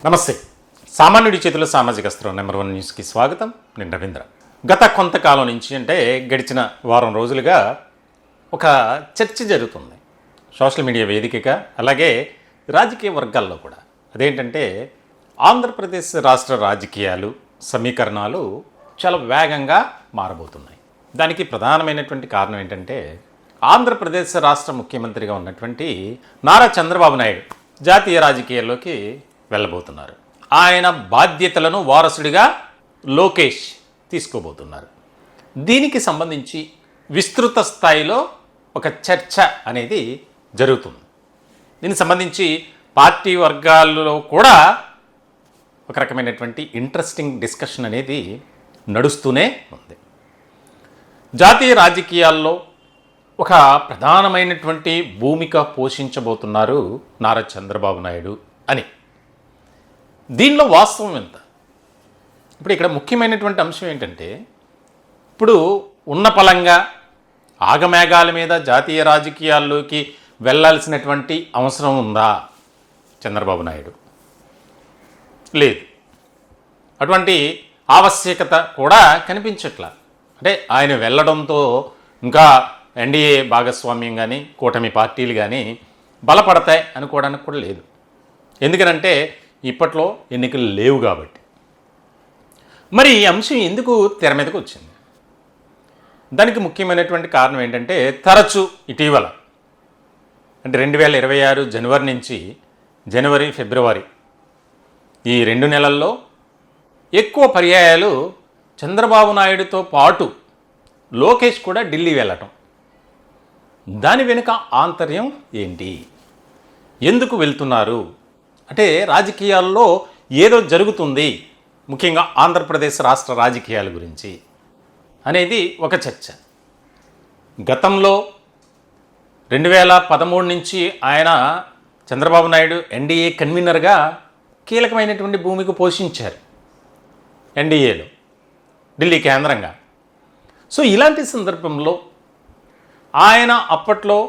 నమస్తే. సామాన్యుడి చేతిలో సామాజిక అస్త్రం నెంబర్ 1 న్యూస్కి స్వాగతం. నేను రవీంద్ర. గత కొంతకాలం నుంచి అంటే గడిచిన వారం రోజులుగా ఒక చర్చ జరుగుతుంది సోషల్ మీడియా వేదికగా, అలాగే రాజకీయ వర్గాల్లో కూడా. అదేంటంటే ఆంధ్రప్రదేశ్ రాష్ట్ర రాజకీయాలు సమీకరణాలు చాలా వేగంగా మారబోతున్నాయి. దానికి ప్రధానమైనటువంటి కారణం ఏంటంటే ఆంధ్రప్రదేశ్ రాష్ట్ర ముఖ్యమంత్రిగా ఉన్నటువంటి నారా చంద్రబాబు నాయుడు జాతీయ రాజకీయాల్లోకి వెళ్ళబోతున్నారు. ఆయన బాధ్యతలను వారసుడిగా లోకేష్ తీసుకోబోతున్నారు. దీనికి సంబంధించి విస్తృత స్థాయిలో ఒక చర్చ అనేది జరుగుతుంది. దీనికి సంబంధించి పార్టీ వర్గాల్లో కూడా ఒక రకమైనటువంటి ఇంట్రెస్టింగ్ డిస్కషన్ అనేది నడుస్తూనే ఉంది. జాతీయ రాజకీయాల్లో ఒక ప్రధానమైనటువంటి భూమిక పోషించబోతున్నారు నారా చంద్రబాబు నాయుడు అని. దీనిలో వాస్తవం ఎంత? ఇప్పుడు ఇక్కడ ముఖ్యమైనటువంటి అంశం ఏంటంటే, ఇప్పుడు ఉన్న పలంగా ఆగమేఘాల మీద జాతీయ రాజకీయాల్లోకి వెళ్ళాల్సినటువంటి అవసరం ఉందా చంద్రబాబు నాయుడు? లేదు. అటువంటి ఆవశ్యకత కూడా కనిపించట్లా. అంటే ఆయన వెళ్ళడంతో ఇంకా ఎన్డీఏ భాగస్వామ్యం కానీ కూటమి పార్టీలు కానీ బలపడతాయి అనుకోవడానికి కూడా లేదు. ఎందుకనంటే ఇప్పట్లో ఎన్నికలు లేవు కాబట్టి. మరి ఈ అంశం ఎందుకు తెర మీదకి వచ్చింది? దానికి ముఖ్యమైనటువంటి కారణం ఏంటంటే, తరచూ ఇటీవల అంటే 2026 జనవరి నుంచి జనవరి ఫిబ్రవరి ఈ 2 నెలల్లో ఎక్కువ పర్యాయాలు చంద్రబాబు నాయుడుతో పాటు లోకేష్ కూడా ఢిల్లీ వెళ్ళటం. దాని వెనుక ఆంతర్యం ఏంటి? ఎందుకు వెళ్తున్నారు? అంటే రాజకీయాల్లో ఏదో జరుగుతుంది, ముఖ్యంగా ఆంధ్రప్రదేశ్ రాష్ట్ర రాజకీయాల గురించి అనేది ఒక చర్చ. గతంలో 2013 నుంచి ఆయన చంద్రబాబు నాయుడు ఎన్డీఏ కన్వీనర్గా కీలకమైనటువంటి భూమిక పోషించారు ఎన్డీఏలో, ఢిల్లీ కేంద్రంగా. సో ఇలాంటి సందర్భంలో ఆయన అప్పట్లో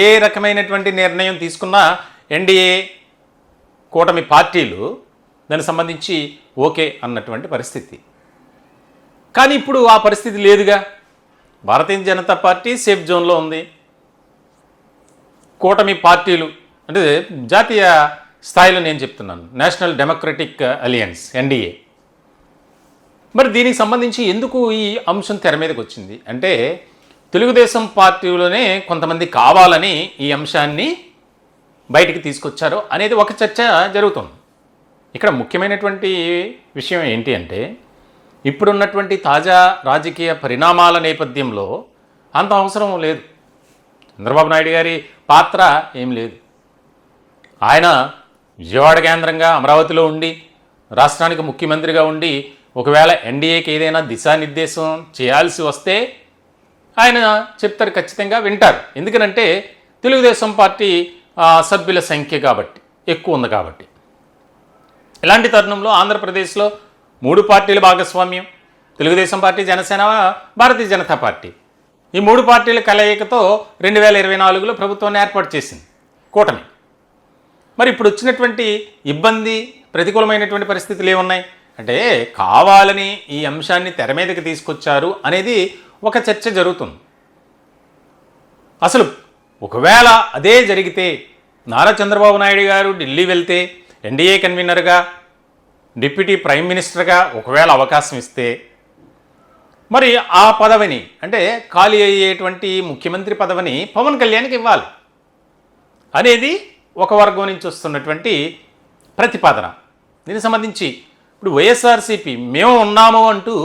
ఏ రకమైనటువంటి నిర్ణయం తీసుకున్నా ఎన్డీఏ కూటమి పార్టీలు దానికి సంబంధించి ఓకే అన్నటువంటి పరిస్థితి. కానీ ఇప్పుడు ఆ పరిస్థితి లేదుగా. భారతీయ జనతా పార్టీ సేఫ్ జోన్లో ఉంది. కూటమి పార్టీలు అంటే జాతీయ స్థాయిలో నేను చెప్తున్నాను, నేషనల్ డెమోక్రటిక్ అలయన్స్ ఎన్డీఏ. మరి దీనికి సంబంధించి ఎందుకు ఈ అంశం తెర మీదకి వచ్చింది అంటే, తెలుగుదేశం పార్టీలోనే కొంతమంది కావాలని ఈ అంశాన్ని బయటికి తీసుకొచ్చారు అనేది ఒక చర్చ జరుగుతుంది. ఇక్కడ ముఖ్యమైనటువంటి విషయం ఏంటి అంటే, ఇప్పుడున్నటువంటి తాజా రాజకీయ పరిణామాల నేపథ్యంలో అంత అవసరం లేదు. చంద్రబాబు నాయుడు గారి పాత్ర ఏం లేదు. ఆయన విజయవాడ కేంద్రంగా అమరావతిలో ఉండి రాష్ట్రానికి ముఖ్యమంత్రిగా ఉండి ఒకవేళ ఎన్డీఏకి ఏదైనా దిశానిర్దేశం చేయాల్సి వస్తే ఆయన చెప్తారు, ఖచ్చితంగా వింటారు. ఎందుకనంటే తెలుగుదేశం పార్టీ సభ్యుల సంఖ్య కాబట్టి ఎక్కువ ఉంది కాబట్టి. ఇలాంటి తరుణంలో ఆంధ్రప్రదేశ్లో 3 పార్టీల భాగస్వామ్యం, తెలుగుదేశం పార్టీ, జనసేన, భారతీయ జనతా పార్టీ, ఈ 3 పార్టీల కలయికతో 2024లో ప్రభుత్వాన్ని ఏర్పాటు చేసింది కూటమి. మరి ఇప్పుడు వచ్చినటువంటి ఇబ్బంది, ప్రతికూలమైనటువంటి పరిస్థితులు ఏమున్నాయి అంటే, కావాలని ఈ అంశాన్ని తెర మీదకి తీసుకొచ్చారు అనేది ఒక చర్చ జరుగుతుంది. అసలు ఒకవేళ అదే జరిగితే, నారా చంద్రబాబు నాయుడు గారు ఢిల్లీ వెళ్తే ఎన్డీఏ కన్వీనర్గా, డిప్యూటీ ప్రైమ్ మినిస్టర్గా ఒకవేళ అవకాశం ఇస్తే, మరి ఆ పదవిని అంటే ఖాళీ అయ్యేటువంటి ముఖ్యమంత్రి పదవిని పవన్ కళ్యాణ్కి ఇవ్వాలి అనేది ఒక వర్గం నుంచి వస్తున్నటువంటి ప్రతిపాదన. దీనికి సంబంధించి ఇప్పుడు వైఎస్ఆర్సీపీ మేము ఉన్నాము అంటూ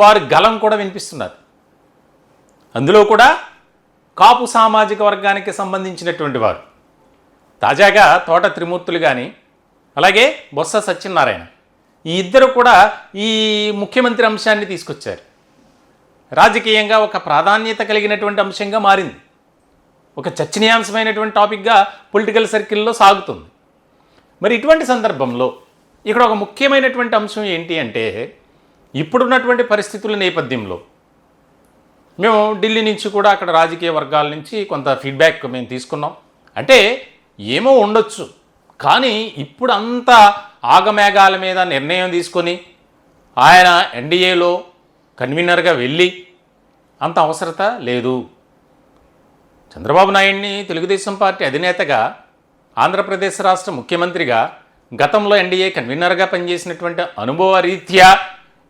వారి గలం కూడా వినిపిస్తున్నారు. అందులో కూడా కాపు సామాజిక వర్గానికి సంబంధించినటువంటి వారు, తాజాగా తోట త్రిమూర్తులు కానీ అలాగే బొత్స సత్యనారాయణ, ఈ ఇద్దరు కూడా ఈ ముఖ్యమంత్రి అంశాన్ని తీసుకొచ్చారు. రాజకీయంగా ఒక ప్రాధాన్యత కలిగినటువంటి అంశంగా మారింది. ఒక చర్చనీయాంశమైనటువంటి టాపిక్గా పొలిటికల్ సర్కిల్లో సాగుతుంది. మరి ఇటువంటి సందర్భంలో ఇక్కడ ఒక ముఖ్యమైనటువంటి అంశం ఏంటి అంటే, ఇప్పుడున్నటువంటి పరిస్థితుల నేపథ్యంలో మేము ఢిల్లీ నుంచి కూడా అక్కడ రాజకీయ వర్గాల నుంచి కొంత ఫీడ్బ్యాక్ మేము తీసుకున్నాం. అంటే ఏమో ఉండొచ్చు, కానీ ఇప్పుడు అంత ఆగమేఘాల మీద నిర్ణయం తీసుకొని ఆయన ఎన్డీఏలో కన్వీనర్గా వెళ్ళి అంత అవసరత లేదు. చంద్రబాబు నాయుడిని తెలుగుదేశం పార్టీ అధినేతగా, ఆంధ్రప్రదేశ్ రాష్ట్ర ముఖ్యమంత్రిగా, గతంలో ఎన్డీఏ కన్వీనర్గా పనిచేసినటువంటి అనుభవ రీత్యా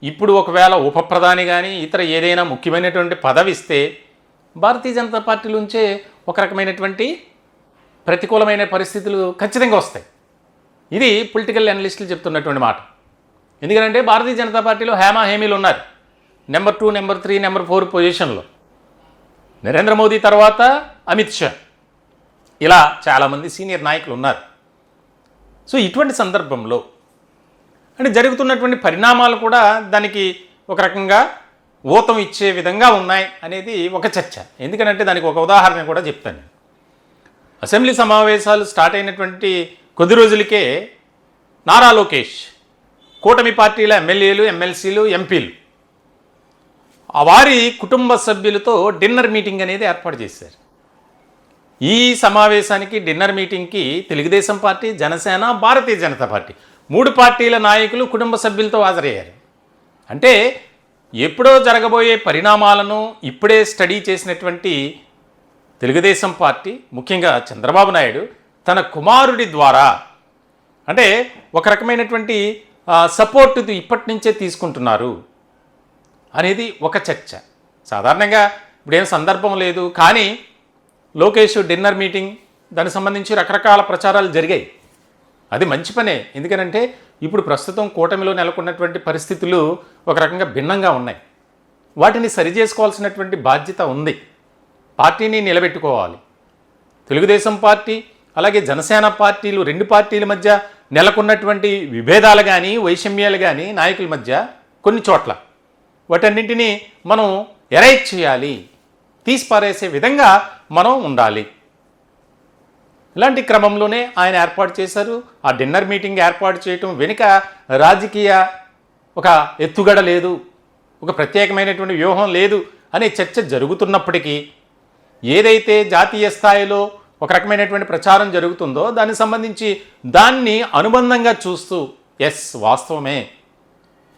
ఇప్పుడు ఒకవేళ ఉప ప్రధాని కానీ ఇతర ఏదైనా ముఖ్యమైనటువంటి పదవి ఇస్తే భారతీయ జనతా పార్టీలోంచే ఒక రకమైనటువంటి ప్రతికూలమైన పరిస్థితులు ఖచ్చితంగా వస్తాయి. ఇది పొలిటికల్ అనలిస్టులు చెప్తున్నటువంటి మాట. ఎందుకంటే భారతీయ జనతా పార్టీలో హేమీలు ఉన్నారు. నెంబర్ 2, నెంబర్ 3, నెంబర్ 4 పొజిషన్లో నరేంద్ర మోదీ తర్వాత అమిత్ షా, ఇలా చాలామంది సీనియర్ నాయకులు ఉన్నారు. సో ఇటువంటి సందర్భంలో అంటే జరుగుతున్నటువంటి పరిణామాలు కూడా దానికి ఒక రకంగా ఊతం ఇచ్చే విధంగా ఉన్నాయి అనేది ఒక చర్చ. ఎందుకంటే దానికి ఒక ఉదాహరణ కూడా చెప్తాను. అసెంబ్లీ సమావేశాలు స్టార్ట్ అయినటువంటి కొద్ది రోజులకే నారా లోకేష్ కూటమి పార్టీల ఎమ్మెల్యేలు, ఎమ్మెల్సీలు, ఎంపీలు వారి కుటుంబ సభ్యులతో డిన్నర్ మీటింగ్ అనేది ఏర్పాటు చేశారు. ఈ సమావేశానికి, డిన్నర్ మీటింగ్కి తెలుగుదేశం పార్టీ, జనసేన, భారతీయ జనతా పార్టీ 3 పార్టీల నాయకులు కుటుంబ సభ్యులతో హాజరయ్యారు. అంటే ఎప్పుడో జరగబోయే పరిణామాలను ఇప్పుడే స్టడీ చేసినటువంటి తెలుగుదేశం పార్టీ, ముఖ్యంగా చంద్రబాబు నాయుడు తన కుమారుడి ద్వారా అంటే ఒక రకమైనటువంటి సపోర్ట్ ఇప్పటి నుంచే తీసుకుంటున్నారు అనేది ఒక చర్చ. సాధారణంగా ఇప్పుడేం సందర్భం లేదు, కానీ లోకేష్ డిన్నర్ మీటింగ్ దానికి సంబంధించి రకరకాల ప్రచారాలు జరిగాయి. అది మంచి పనే. ఎందుకనంటే ఇప్పుడు ప్రస్తుతం కూటమిలో నెలకొన్నటువంటి పరిస్థితులు ఒక రకంగా భిన్నంగా ఉన్నాయి. వాటిని సరిచేసుకోవాల్సినటువంటి బాధ్యత ఉంది. పార్టీని నిలబెట్టుకోవాలి. తెలుగుదేశం పార్టీ అలాగే జనసేన పార్టీలు, 2 పార్టీల మధ్య నెలకొన్నటువంటి విభేదాలు కానీ, వైషమ్యాలు కానీ నాయకుల మధ్య కొన్ని చోట్ల వాటన్నింటినీ మనం ఎరైజ్ చేయాలి, తీసిపారేసే విధంగా మనం ఉండాలి. ఇలాంటి క్రమంలోనే ఆయన ఏర్పాటు చేశారు. ఆ డిన్నర్ మీటింగ్ ఏర్పాటు చేయటం వెనుక రాజకీయ ఒక ఎత్తుగడ లేదు, ఒక ప్రత్యేకమైనటువంటి వ్యూహం లేదు అనే చర్చ జరుగుతున్నప్పటికీ ఏదైతే జాతీయ స్థాయిలో ఒక రకమైనటువంటి ప్రచారం జరుగుతుందో దానికి సంబంధించి దాన్ని అనుబంధంగా చూస్తూ వాస్తవమే,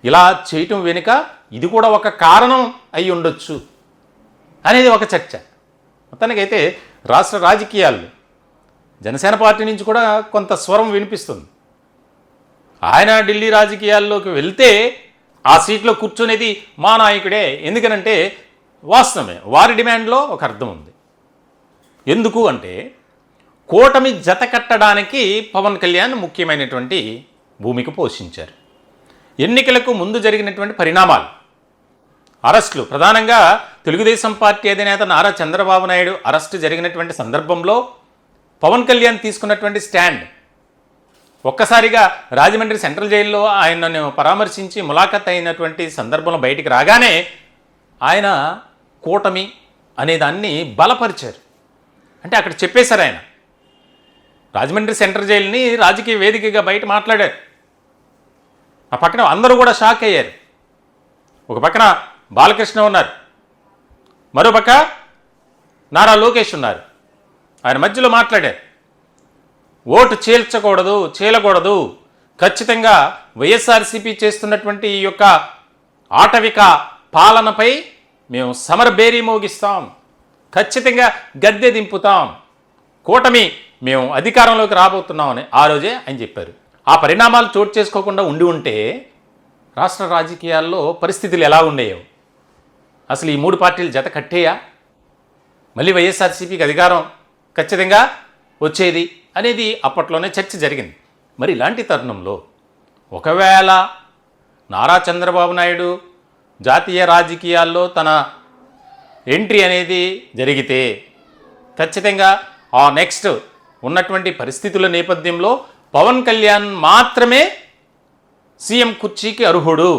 ఇలా చేయటం వెనుక ఇది కూడా ఒక కారణం అయి ఉండొచ్చు అనేది ఒక చర్చ. మొత్తానికైతే రాష్ట్ర రాజకీయాల్లో జనసేన పార్టీ నుంచి కూడా కొంత స్వరం వినిపిస్తుంది. ఆయన ఢిల్లీ రాజకీయాల్లోకి వెళ్తే ఆ సీట్లో కూర్చునేది మా నాయకుడే. ఎందుకనంటే వాస్తవమే, వారి డిమాండ్లో ఒక అర్థం ఉంది. ఎందుకు అంటే కూటమి జత కట్టడానికి పవన్ కళ్యాణ్ ముఖ్యమైనటువంటి భూమిక పోషించారు. ఎన్నికలకు ముందు జరిగినటువంటి పరిణామాలు, అరెస్టులు, ప్రధానంగా తెలుగుదేశం పార్టీ అధినేత నారా చంద్రబాబు నాయుడు అరెస్టు జరిగినటువంటి సందర్భంలో పవన్ కళ్యాణ్ తీసుకున్నటువంటి స్టాండ్, ఒక్కసారిగా రాజమండ్రి సెంట్రల్ జైల్లో ఆయనను పరామర్శించి ములాఖత్ అయినటువంటి సందర్భంలో బయటికి రాగానే ఆయన కూటమి అనేదాన్ని బలపరిచారు. అంటే అక్కడ చెప్పేశారు ఆయన. రాజమండ్రి సెంట్రల్ జైలుని రాజకీయ వేదికగా బయట మాట్లాడారు. ఆ పక్కన అందరూ కూడా షాక్ అయ్యారు. ఒక పక్కన బాలకృష్ణ ఉన్నారు, మరో పక్క నారా లోకేష్ ఉన్నారు. ఆయన మధ్యలో మాట్లాడారు. ఓటు చీలకూడదు, ఖచ్చితంగా వైఎస్ఆర్సీపీ చేస్తున్నటువంటి ఈ యొక్క ఆటవిక పాలనపై మేము సమరబేరీ మోగిస్తాం, ఖచ్చితంగా గద్దె దింపుతాం, కూటమి మేము అధికారంలోకి రాబోతున్నామని ఆ రోజే ఆయన చెప్పారు. ఆ పరిణామాలు చోటు చేసుకోకుండా ఉంటే రాష్ట్ర రాజకీయాల్లో పరిస్థితులు ఎలా ఉండేవో, అసలు ఈ 3 పార్టీలు జత కట్టేయా, మళ్ళీ వైఎస్ఆర్సీపీకి అధికారం ఖచ్చితంగా వచ్చేది అనేది అప్పట్లోనే చర్చ జరిగింది. మరి ఇలాంటి తరుణంలో ఒకవేళ నారా చంద్రబాబు నాయుడు జాతీయ రాజకీయాల్లో తన ఎంట్రీ అనేది జరిగితే ఖచ్చితంగా ఆ నెక్స్ట్ ఉన్నటువంటి పరిస్థితుల నేపథ్యంలో పవన్ కళ్యాణ్ మాత్రమే సీఎం కుర్చీకి అర్హుడు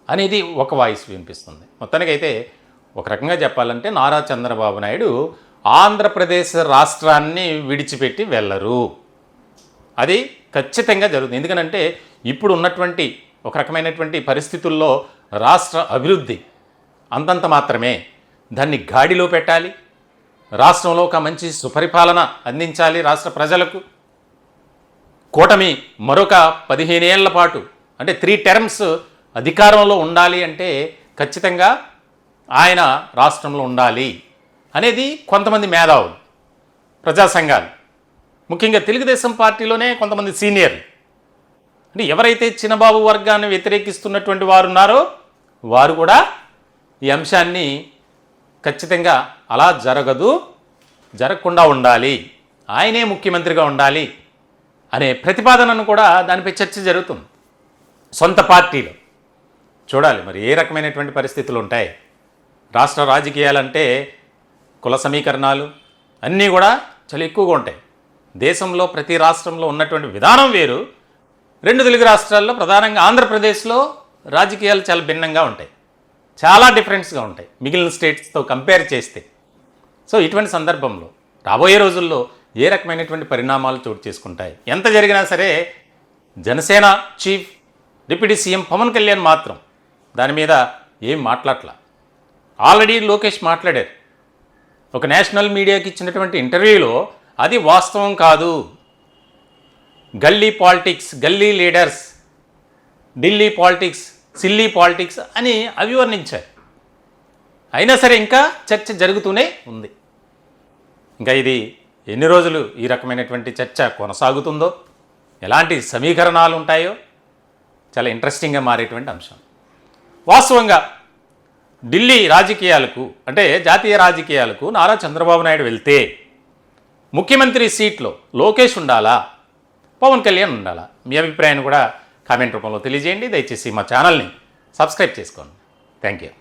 అనేది ఒక వాయిస్ వినిపిస్తుంది. మొత్తానికైతే ఒక రకంగా చెప్పాలంటే నారా చంద్రబాబు నాయుడు ఆంధ్రప్రదేశ్ రాష్ట్రాన్ని విడిచిపెట్టి వెళ్ళరు. అది ఖచ్చితంగా జరుగుతుంది. ఎందుకనంటే ఇప్పుడు ఉన్నటువంటి ఒక రకమైనటువంటి పరిస్థితుల్లో రాష్ట్ర అభివృద్ధి అంతంత మాత్రమే. దాన్ని గాడిలో పెట్టాలి, రాష్ట్రంలో ఒక మంచి సుపరిపాలన అందించాలి రాష్ట్ర ప్రజలకు. కూటమి మరొక 15 ఏళ్ల పాటు అంటే 3 టర్మ్స్ అధికారంలో ఉండాలి అంటే ఖచ్చితంగా ఆయన రాష్ట్రంలో ఉండాలి అనేది కొంతమంది మేధావులు, ప్రజా సంఘాలు, ముఖ్యంగా తెలుగుదేశం పార్టీలోనే కొంతమంది సీనియర్లు, అంటే ఎవరైతే చిన్నబాబు వర్గాన్ని వ్యతిరేకిస్తున్నటువంటి వారు ఉన్నారో వారు కూడా ఈ అంశాన్ని ఖచ్చితంగా అలా జరగకుండా ఉండాలి, ఆయనే ముఖ్యమంత్రిగా ఉండాలి అనే ప్రతిపాదనను కూడా దానిపై చర్చ జరుగుతుంది సొంత పార్టీలో. చూడాలి మరి ఏ రకమైనటువంటి పరిస్థితులు ఉంటాయి. రాష్ట్ర రాజకీయాలంటే కుల సమీకరణాలు అన్నీ కూడా చాలా ఎక్కువగా ఉంటాయి. దేశంలో ప్రతి రాష్ట్రంలో ఉన్నటువంటి విధానం వేరు. 2 తెలుగు రాష్ట్రాల్లో ప్రధానంగా ఆంధ్రప్రదేశ్లో రాజకీయాలు చాలా భిన్నంగా ఉంటాయి, చాలా డిఫరెన్స్గా ఉంటాయి మిగిలిన స్టేట్స్తో కంపేర్ చేస్తే. సో ఇటువంటి సందర్భంలో రాబోయే రోజుల్లో ఏ రకమైనటువంటి పరిణామాలు చోటు చేసుకుంటాయి. ఎంత జరిగినా సరే Janasena chief deputy CM Pawan Kalyan మాత్రం దాని మీద ఏం మాట్లాడలా. ఆల్రెడీ లోకేష్ మాట్లాడారు ఒక నేషనల్ మీడియాకి ఇచ్చినటువంటి ఇంటర్వ్యూలో, అది వాస్తవం కాదు, గల్లీ పాలిటిక్స్, గల్లీ leaders, Delhi politics, silly politics అని అభివర్ణించారు. అయినా సరే ఇంకా చర్చ జరుగుతూనే ఉంది. ఇంకా ఇది ఎన్ని రోజులు ఈ రకమైనటువంటి చర్చ కొనసాగుతుందో, ఎలాంటి సమీకరణాలు ఉంటాయో చాలా ఇంట్రెస్టింగ్గా మారేటువంటి అంశం. వాస్తవంగా ఢిల్లీ రాజకీయాలకు అంటే జాతీయ రాజకీయాలకు నారా చంద్రబాబు నాయుడు వెళ్తే ముఖ్యమంత్రి సీట్లో లోకేష్ ఉండాలా, పవన్ కళ్యాణ్ ఉండాలా? మీ అభిప్రాయాన్ని కూడా కామెంట్ రూపంలో తెలియజేయండి. దయచేసి మా ఛానల్ని సబ్స్క్రైబ్ చేసుకోండి. Thank you.